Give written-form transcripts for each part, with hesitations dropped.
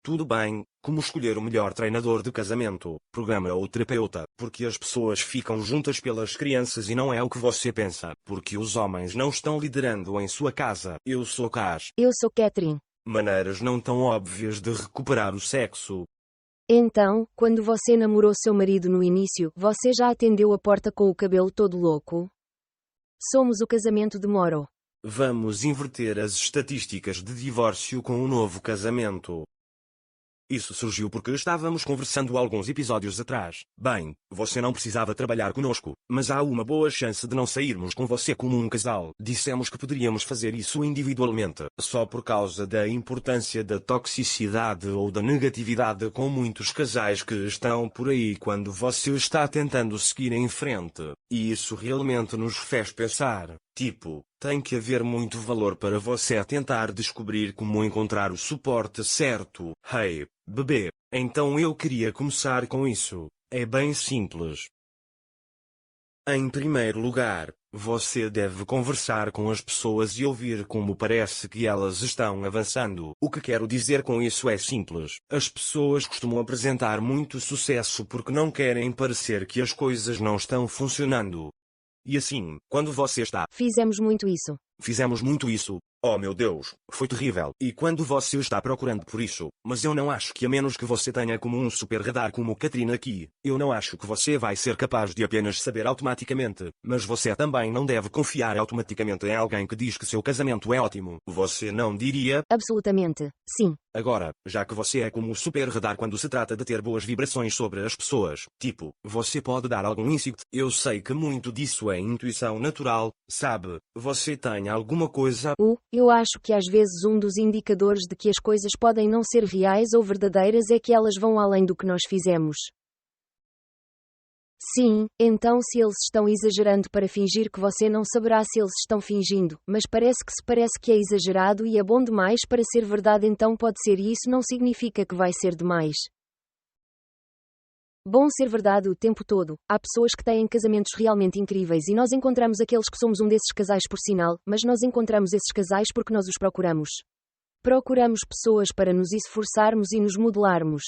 Tudo bem, como escolher o melhor treinador de casamento, programa ou terapeuta, porque as pessoas ficam juntas pelas crianças e não é o que você pensa, porque os homens não estão liderando em sua casa. Eu sou Cass. Eu sou Catherine. Maneiras não tão óbvias de recuperar o sexo. Então, quando você namorou seu marido no início, você já atendeu a porta com o cabelo todo louco? Somos o casamento de Moro. Vamos inverter as estatísticas de divórcio com um novo casamento. Isso surgiu porque estávamos conversando alguns episódios atrás. Bem, você não precisava trabalhar conosco, mas há uma boa chance de não sairmos com você como um casal. Dissemos que poderíamos fazer isso individualmente, só por causa da importância da toxicidade ou da negatividade com muitos casais que estão por aí quando você está tentando seguir em frente. E isso realmente nos fez pensar. Tipo, tem que haver muito valor para você tentar descobrir como encontrar o suporte certo. Hey, bebê, então eu queria começar com isso. É bem simples. Em primeiro lugar, você deve conversar com as pessoas e ouvir como parece que elas estão avançando. O que quero dizer com isso é simples. As pessoas costumam apresentar muito sucesso porque não querem parecer que as coisas não estão funcionando. E assim, quando você está... Fizemos muito isso. Fizemos muito isso. Oh meu Deus, foi terrível. E quando você está procurando por isso, mas eu não acho que a menos que você tenha como um super radar como Katrina aqui, eu não acho que você vai ser capaz de apenas saber automaticamente. Mas você também não deve confiar automaticamente em alguém que diz que seu casamento é ótimo. Você não diria? Absolutamente, sim. Agora, já que você é como o super radar quando se trata de ter boas vibrações sobre as pessoas, tipo, você pode dar algum insight. Eu sei que muito disso é intuição natural, sabe? Você tem alguma coisa... Eu acho que às vezes um dos indicadores de que as coisas podem não ser reais ou verdadeiras é que elas vão além do que nós fizemos. Sim, então se eles estão exagerando para fingir que você não saberá se eles estão fingindo, mas parece que é exagerado e é bom demais para ser verdade, então pode ser, e isso não significa que vai ser demais. Bom ser verdade o tempo todo. Há pessoas que têm casamentos realmente incríveis e nós encontramos aqueles que somos um desses casais por sinal, mas nós encontramos esses casais porque nós os procuramos. Procuramos pessoas para nos esforçarmos e nos modelarmos.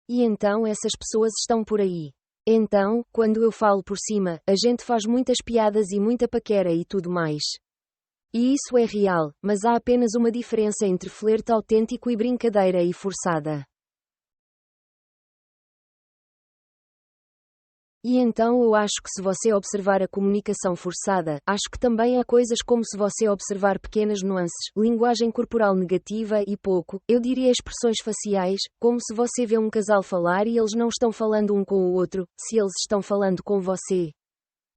E então essas pessoas estão por aí. Então, quando eu falo por cima, a gente faz muitas piadas e muita paquera e tudo mais. E isso é real, mas há apenas uma diferença entre flerte autêntico e brincadeira e forçada. E então eu acho que se você observar a comunicação forçada, acho que também há coisas como se você observar pequenas nuances, linguagem corporal negativa e pouco, eu diria expressões faciais, como se você vê um casal falar e eles não estão falando um com o outro, se eles estão falando com você.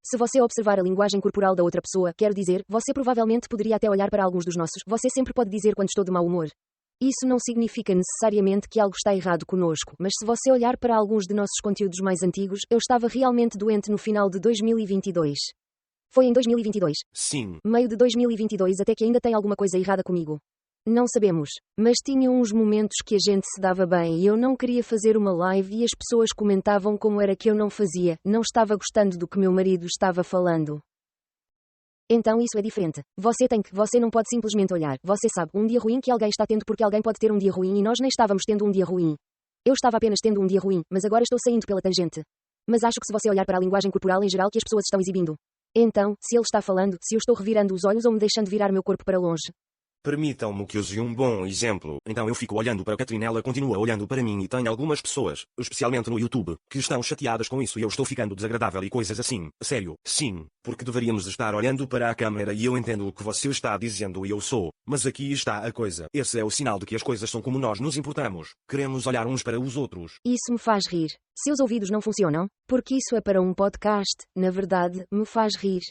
Se você observar a linguagem corporal da outra pessoa, quero dizer, você provavelmente poderia até olhar para alguns dos nossos, você sempre pode dizer quando estou de mau humor. Isso não significa necessariamente que algo está errado conosco, mas se você olhar para alguns de nossos conteúdos mais antigos, eu estava realmente doente no final de 2022. Foi em 2022? Sim. Meio de 2022 até que ainda tem alguma coisa errada comigo. Não sabemos. Mas tinha uns momentos que a gente se dava bem e eu não queria fazer uma live e as pessoas comentavam como era que eu não fazia, não estava gostando do que meu marido estava falando. Então isso é diferente. Você não pode simplesmente olhar. Você sabe, um dia ruim que alguém está tendo porque alguém pode ter um dia ruim e nós nem estávamos tendo um dia ruim. Eu estava apenas tendo um dia ruim, mas agora estou saindo pela tangente. Mas acho que se você olhar para a linguagem corporal em geral que as pessoas estão exibindo. Então, se ele está falando, se eu estou revirando os olhos ou me deixando virar meu corpo para longe. Permitam-me que use um bom exemplo. Então eu fico olhando para a Catherine, ela continua olhando para mim e tem algumas pessoas, especialmente no YouTube, que estão chateadas com isso e eu estou ficando desagradável e coisas assim. Sério, sim, porque deveríamos estar olhando para a câmera e eu entendo o que você está dizendo e eu sou. Mas aqui está a coisa. Esse é o sinal de que as coisas são como nós nos importamos. Queremos olhar uns para os outros. Isso me faz rir. Seus ouvidos não funcionam? Porque isso é para um podcast, na verdade, me faz rir.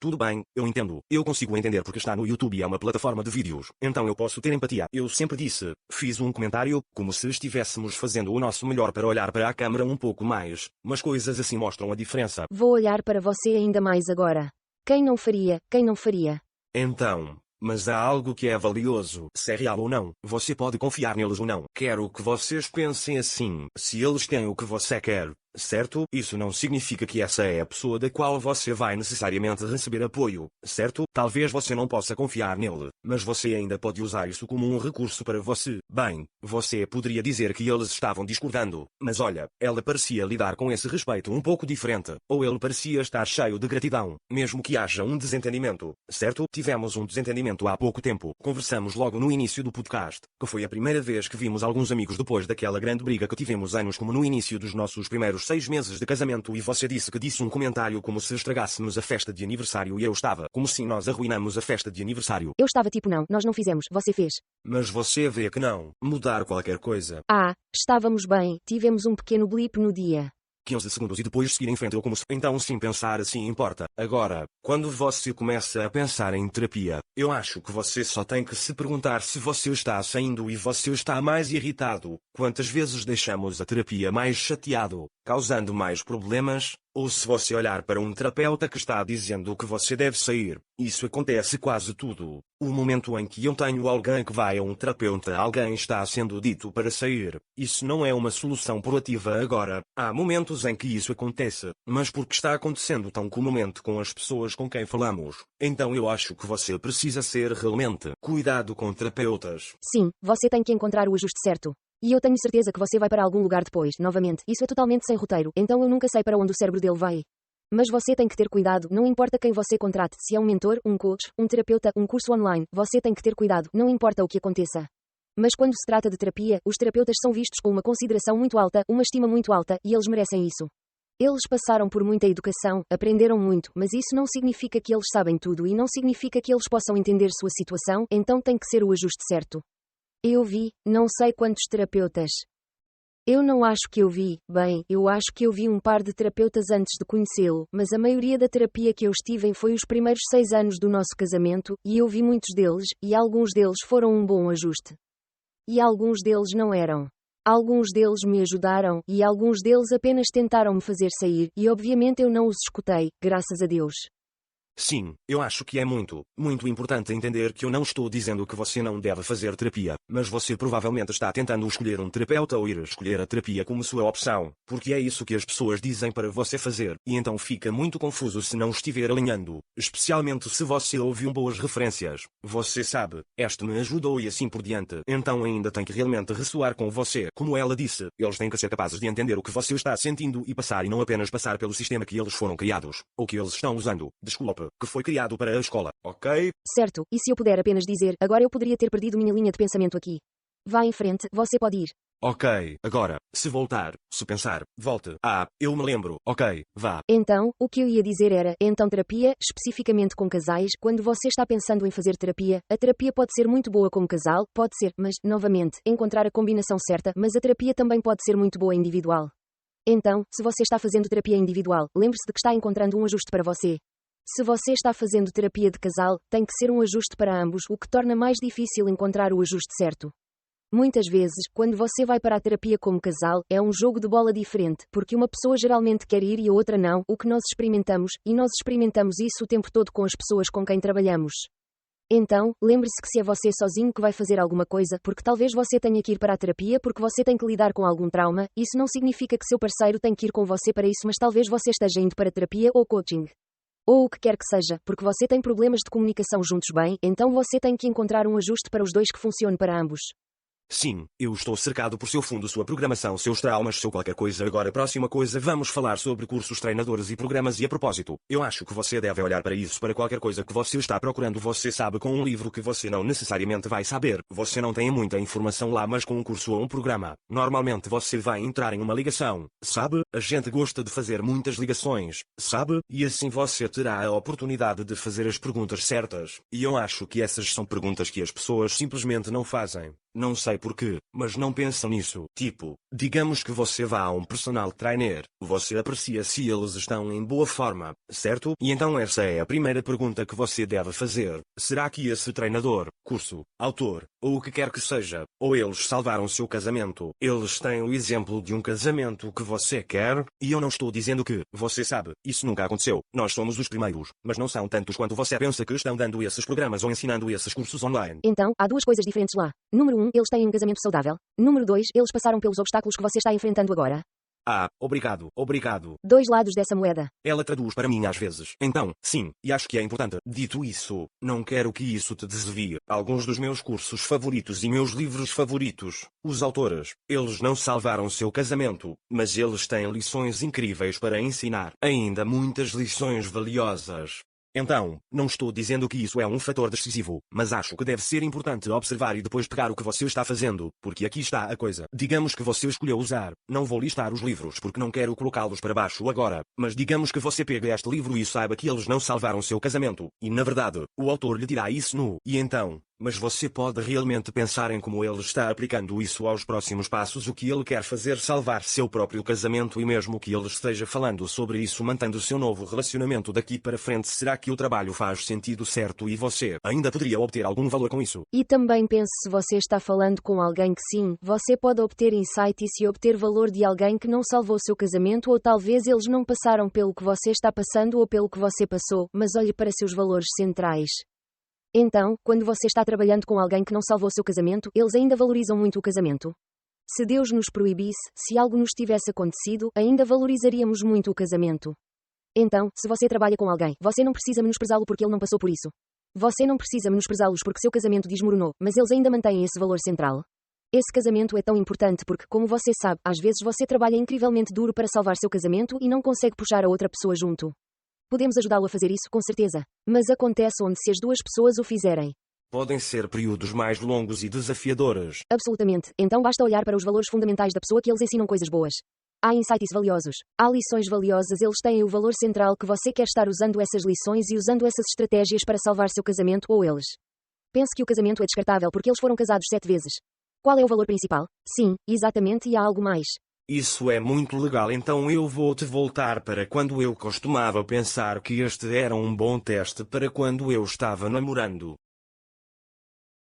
Tudo bem, eu entendo. Eu consigo entender porque está no YouTube e é uma plataforma de vídeos. Então eu posso ter empatia. Eu sempre disse, fiz um comentário, como se estivéssemos fazendo o nosso melhor para olhar para a câmera um pouco mais. Mas coisas assim mostram a diferença. Vou olhar para você ainda mais agora. Quem não faria? Quem não faria? Então, mas há algo que é valioso. Se é real ou não, você pode confiar neles ou não. quero que vocês pensem assim. Se eles têm o que você quer, certo? Isso não significa que essa é a pessoa da qual você vai necessariamente receber apoio, certo? Talvez você não possa confiar nele, mas você ainda pode usar isso como um recurso para você. Bem, você poderia dizer que eles estavam discordando, mas olha, ela parecia lidar com esse respeito um pouco diferente, ou ele parecia estar cheio de gratidão, mesmo que haja um desentendimento, certo? Tivemos um desentendimento há pouco tempo, conversamos logo no início do podcast, que foi a primeira vez que vimos alguns amigos depois daquela grande briga que tivemos anos como no início dos nossos primeiros 6 meses de casamento, e você disse que disse um comentário como se estragássemos a festa de aniversário e eu estava, como se nós arruinamos a festa de aniversário. Eu estava tipo não, nós não fizemos, você fez. Mas você vê que não, mudar qualquer coisa. Ah, estávamos bem, tivemos um pequeno blip no dia. 15 segundos e depois seguir em frente ou como se... Então sim, pensar assim importa. Agora, quando você começa a pensar em terapia, eu acho que você só tem que se perguntar se você está saindo e você está mais irritado. Quantas vezes deixamos a terapia mais chateado, causando mais problemas? Ou se você olhar para um terapeuta que está dizendo que você deve sair, isso acontece quase tudo. O momento em que eu tenho alguém que vai a um terapeuta, alguém está sendo dito para sair. Isso não é uma solução proativa agora. Há momentos em que isso acontece, mas porque está acontecendo tão comumente com as pessoas com quem falamos. Então eu acho que você precisa ser realmente cuidado com terapeutas. Sim, você tem que encontrar o ajuste certo. E eu tenho certeza que você vai para algum lugar depois, novamente, isso é totalmente sem roteiro, então eu nunca sei para onde o cérebro dele vai. Mas você tem que ter cuidado, não importa quem você contrate, se é um mentor, um coach, um terapeuta, um curso online, você tem que ter cuidado, não importa o que aconteça. Mas quando se trata de terapia, os terapeutas são vistos com uma consideração muito alta, uma estima muito alta, e eles merecem isso. Eles passaram por muita educação, aprenderam muito, mas isso não significa que eles sabem tudo e não significa que eles possam entender sua situação, então tem que ser o ajuste certo. Eu vi, não sei quantos terapeutas. Eu não acho que eu vi, bem, eu acho que eu vi um par de terapeutas antes de conhecê-lo, mas a maioria da terapia que eu estive em foi os primeiros 6 anos do nosso casamento, e eu vi muitos deles, e alguns deles foram um bom ajuste. E alguns deles não eram. Alguns deles me ajudaram, e alguns deles apenas tentaram me fazer sair, e obviamente eu não os escutei, graças a Deus. Sim, eu acho que é muito importante entender que eu não estou dizendo que você não deve fazer terapia, mas você provavelmente está tentando escolher um terapeuta ou ir escolher a terapia como sua opção, porque é isso que as pessoas dizem para você fazer, e então fica muito confuso se não estiver alinhando, especialmente se você ouviu boas referências. Você sabe, este me ajudou e assim por diante, então ainda tem que realmente ressoar com você. Como ela disse, eles têm que ser capazes de entender o que você está sentindo e passar e não apenas passar pelo sistema que eles foram criados, ou que eles estão usando, desculpe, que foi criado para a escola, ok? Certo, e se eu puder apenas dizer, agora eu poderia ter perdido minha linha de pensamento aqui. Vá em frente, você pode ir. Ok, agora, se voltar, se pensar, volte. Ah, eu me lembro, ok, vá. Então, o que eu ia dizer era, então terapia, especificamente com casais, quando você está pensando em fazer terapia, a terapia pode ser muito boa como casal, pode ser, mas, novamente, encontrar a combinação certa, mas a terapia também pode ser muito boa individual. Então, se você está fazendo terapia individual, lembre-se de que está encontrando um ajuste para você. Se você está fazendo terapia de casal, tem que ser um ajuste para ambos, o que torna mais difícil encontrar o ajuste certo. Muitas vezes, quando você vai para a terapia como casal, é um jogo de bola diferente, porque uma pessoa geralmente quer ir e a outra não, o que nós experimentamos, e nós experimentamos isso o tempo todo com as pessoas com quem trabalhamos. Então, lembre-se que se é você sozinho que vai fazer alguma coisa, porque talvez você tenha que ir para a terapia porque você tem que lidar com algum trauma, isso não significa que seu parceiro tem que ir com você para isso, mas talvez você esteja indo para terapia ou coaching. Ou o que quer que seja, porque você tem problemas de comunicação juntos bem, então você tem que encontrar um ajuste para os dois que funcione para ambos. Sim, eu estou cercado por seu fundo, sua programação, seus traumas, seu qualquer coisa. Agora, próxima coisa, vamos falar sobre cursos, treinadores e programas. E a propósito, eu acho que você deve olhar para isso, para qualquer coisa que você está procurando. Você sabe com um livro que você não necessariamente vai saber. Você não tem muita informação lá, mas com um curso ou um programa, normalmente você vai entrar em uma ligação, sabe? A gente gosta de fazer muitas ligações, sabe? E assim você terá a oportunidade de fazer as perguntas certas. E eu acho que essas são perguntas que as pessoas simplesmente não fazem. Não sei porquê, mas não pensam nisso. Tipo, digamos que você vá a um personal trainer. Você aprecia se eles estão em boa forma, certo? E então essa é a primeira pergunta que você deve fazer. Será que esse treinador, curso, autor, ou o que quer que seja, ou eles salvaram seu casamento, eles têm o exemplo de um casamento que você quer? E eu não estou dizendo que, você sabe, isso nunca aconteceu. Nós somos os primeiros, mas não são tantos quanto você pensa que estão dando esses programas ou ensinando esses cursos online. Então, há duas coisas diferentes lá. Número 1, Número 1, eles têm um casamento saudável. Número 2, eles passaram pelos obstáculos que você está enfrentando agora. Ah, obrigado. Dois lados dessa moeda. Ela traduz para mim às vezes. Então, sim, e acho que é importante. Dito isso, não quero que isso te desvie. Alguns dos meus cursos favoritos e meus livros favoritos, os autores, eles não salvaram seu casamento, mas eles têm lições incríveis para ensinar. Ainda muitas lições valiosas. Então, não estou dizendo que isso é um fator decisivo, mas acho que deve ser importante observar e depois pegar o que você está fazendo, porque aqui está a coisa. Digamos que você escolheu usar, não vou listar os livros porque não quero colocá-los para baixo agora, mas digamos que você pega este livro e saiba que eles não salvaram seu casamento, e na verdade, o autor lhe dirá isso e então... Mas você pode realmente pensar em como ele está aplicando isso aos próximos passos, o que ele quer fazer salvar seu próprio casamento e mesmo que ele esteja falando sobre isso mantendo seu novo relacionamento daqui para frente, será que o trabalho faz sentido certo e você ainda poderia obter algum valor com isso? E também pense se você está falando com alguém que sim, você pode obter insight e se obter valor de alguém que não salvou seu casamento ou talvez eles não passaram pelo que você está passando ou pelo que você passou, mas olhe para seus valores centrais. Então, quando você está trabalhando com alguém que não salvou seu casamento, eles ainda valorizam muito o casamento? Se Deus nos proibisse, se algo nos tivesse acontecido, ainda valorizaríamos muito o casamento. Então, se você trabalha com alguém, você não precisa menosprezá-lo porque ele não passou por isso. Você não precisa menosprezá-los porque seu casamento desmoronou, mas eles ainda mantêm esse valor central. Esse casamento é tão importante porque, como você sabe, às vezes você trabalha incrivelmente duro para salvar seu casamento e não consegue puxar a outra pessoa junto. Podemos ajudá-lo a fazer isso, com certeza. Mas acontece onde se as duas pessoas o fizerem. Podem ser períodos mais longos e desafiadores. Absolutamente. Então basta olhar para os valores fundamentais da pessoa que eles ensinam coisas boas. Há insights valiosos. Há lições valiosas. Eles têm o valor central que você quer estar usando essas lições e usando essas estratégias para salvar seu casamento ou eles. Pense que o casamento é descartável porque eles foram casados 7 vezes. Qual é o valor principal? Sim, exatamente, e há algo mais. Isso é muito legal, então eu vou-te voltar para quando eu costumava pensar que este era um bom teste para quando eu estava namorando.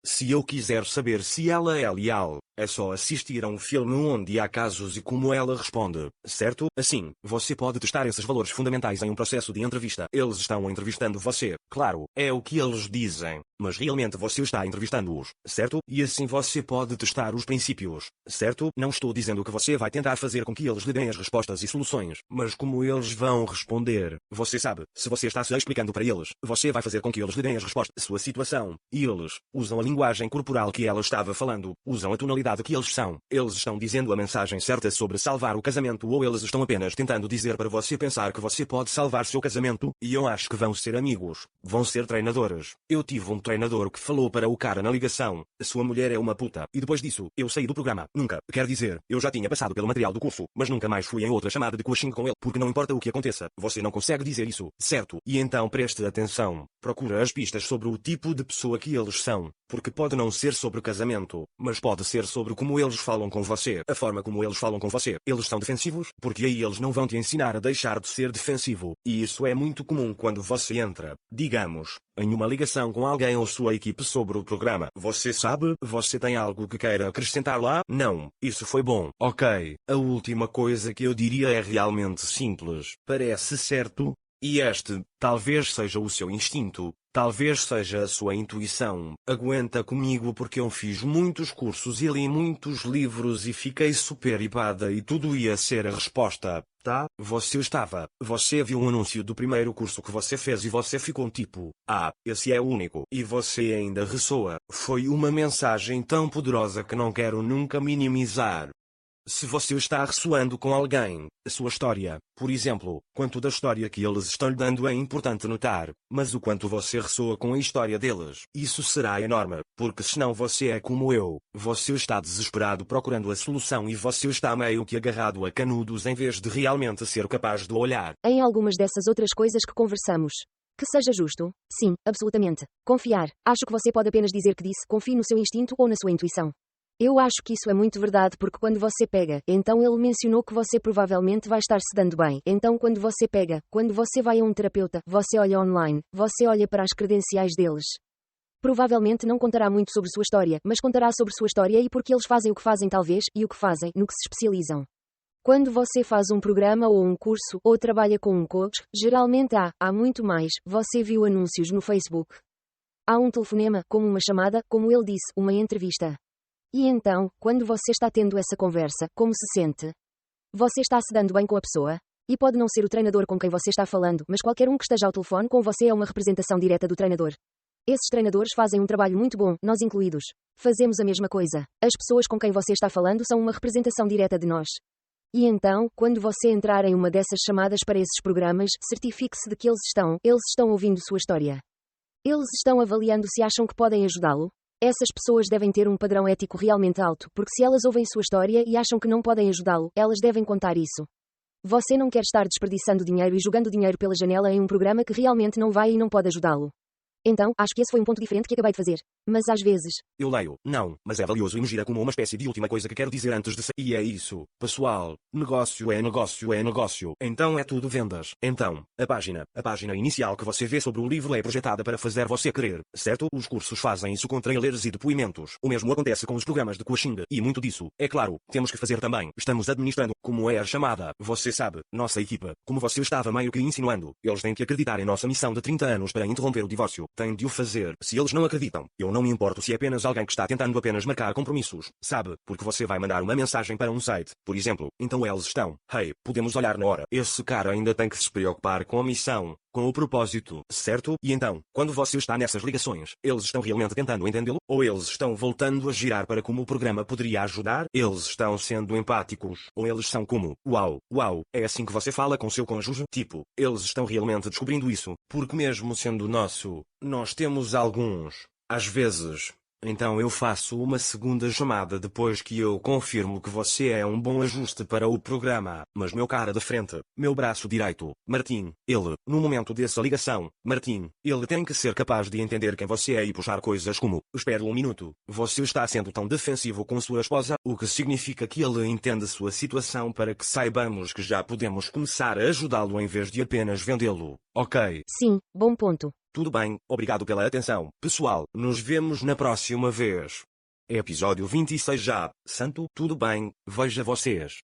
Se eu quiser saber se ela é leal, é só assistir a um filme onde há casos e como ela responde, certo? Assim, você pode testar esses valores fundamentais em um processo de entrevista. Eles estão entrevistando você, claro, é o que eles dizem, mas realmente você está entrevistando-os, certo? E assim você pode testar os princípios, certo? Não estou dizendo que você vai tentar fazer com que eles lhe deem as respostas e soluções, mas como eles vão responder. Você sabe, se você está se explicando para eles, você vai fazer com que eles lhe deem as respostas. Sua situação, e eles usam a linguagem corporal que ela estava falando, usam a tonalidade que eles são. Eles estão dizendo a mensagem certa sobre salvar o casamento ou eles estão apenas tentando dizer para você pensar que você pode salvar seu casamento, e eu acho que vão ser amigos, vão ser treinadores. Eu tive um treinador que falou para o cara na ligação, sua mulher é uma puta, e depois disso, eu saí do programa. Nunca, quer dizer, eu já tinha passado pelo material do curso, mas nunca mais fui em outra chamada de coaching com ele, porque não importa o que aconteça, você não consegue dizer isso, certo? E então preste atenção, procura as pistas sobre o tipo de pessoa que eles são, porque pode não ser sobre casamento, mas pode ser sobre como eles falam com você, a forma como eles falam com você. Eles são defensivos, porque aí eles não vão te ensinar a deixar de ser defensivo, e isso é muito comum quando você entra, digamos, em uma ligação com alguém ou sua equipe sobre o programa. Você sabe, você tem algo que queira acrescentar lá? Não, isso foi bom. Ok, a última coisa que eu diria é realmente simples, parece certo? E este, talvez seja o seu instinto, talvez seja a sua intuição. Aguenta comigo porque eu fiz muitos cursos e li muitos livros e fiquei super hipada e tudo ia ser a resposta, tá? Você viu um anúncio do primeiro curso que você fez e você ficou tipo, esse é o único. E você ainda ressoa. Foi uma mensagem tão poderosa que não quero nunca minimizar. Se você está ressoando com alguém, a sua história, por exemplo, quanto da história que eles estão lhe dando é importante notar, mas o quanto você ressoa com a história deles, isso será enorme, porque senão você é como eu, você está desesperado procurando a solução e você está meio que agarrado a canudos em vez de realmente ser capaz de olhar. Em algumas dessas outras coisas que conversamos. Que seja justo? Sim, absolutamente. Confiar. Acho que você pode apenas dizer que disse confie no seu instinto ou na sua intuição. Eu acho que isso é muito verdade porque quando você pega, então ele mencionou que você provavelmente vai estar se dando bem. Então quando você pega, quando você vai a um terapeuta, você olha online, você olha para as credenciais deles. Provavelmente não contará muito sobre sua história, mas contará sobre sua história e porque eles fazem o que fazem talvez, e o que fazem, no que se especializam. Quando você faz um programa ou um curso, ou trabalha com um coach, geralmente há muito mais. Você viu anúncios no Facebook. Há um telefonema, como uma chamada, como ele disse, uma entrevista. E então, quando você está tendo essa conversa, como se sente? Você está se dando bem com a pessoa? E pode não ser o treinador com quem você está falando, mas qualquer um que esteja ao telefone com você é uma representação direta do treinador. Esses treinadores fazem um trabalho muito bom, nós incluídos. Fazemos a mesma coisa. As pessoas com quem você está falando são uma representação direta de nós. E então, quando você entrar em uma dessas chamadas para esses programas, certifique-se de que eles estão ouvindo sua história. Eles estão avaliando se acham que podem ajudá-lo. Essas pessoas devem ter um padrão ético realmente alto, porque se elas ouvem sua história e acham que não podem ajudá-lo, elas devem contar isso. Você não quer estar desperdiçando dinheiro e jogando dinheiro pela janela em um programa que realmente não vai e não pode ajudá-lo. Então, acho que esse foi um ponto diferente que acabei de fazer. Mas às vezes... Eu leio, não, mas é valioso e me gira como uma espécie de última coisa que quero dizer antes de sair. E é isso, pessoal. Negócio é negócio é negócio. Então é tudo vendas. Então, a página inicial que você vê sobre o livro é projetada para fazer você querer, certo? Os cursos fazem isso com trailers e depoimentos. O mesmo acontece com os programas de coaching. E muito disso, é claro, temos que fazer também. Estamos administrando, como é a chamada. Você sabe, nossa equipa, como você estava meio que insinuando, eles têm que acreditar em nossa missão de 30 anos para interromper o divórcio. Têm de o fazer. Se eles não acreditam, eu não me importo se é apenas alguém que está tentando apenas marcar compromissos, sabe? Porque você vai mandar uma mensagem para um site, por exemplo. Então eles estão, hey, podemos olhar na hora. Esse cara ainda tem que se preocupar com a missão, com o propósito, certo? E então, quando você está nessas ligações, eles estão realmente tentando entendê-lo? Ou eles estão voltando a girar para como o programa poderia ajudar? Eles estão sendo empáticos? Ou eles são como, uau, é assim que você fala com seu cônjuge? Tipo, eles estão realmente descobrindo isso, porque mesmo sendo nosso, nós temos alguns, às vezes. Então eu faço uma segunda chamada depois que eu confirmo que você é um bom ajuste para o programa. Mas meu cara de frente, meu braço direito, Martim, ele, no momento dessa ligação, Martim, ele tem que ser capaz de entender quem você é e puxar coisas como, espere um minuto, você está sendo tão defensivo com sua esposa, o que significa que ele entende sua situação para que saibamos que já podemos começar a ajudá-lo em vez de apenas vendê-lo. Ok. Sim, bom ponto. Tudo bem, obrigado pela atenção, pessoal. Nos vemos na próxima vez. Episódio 26 já. Santo, tudo bem, veja vocês.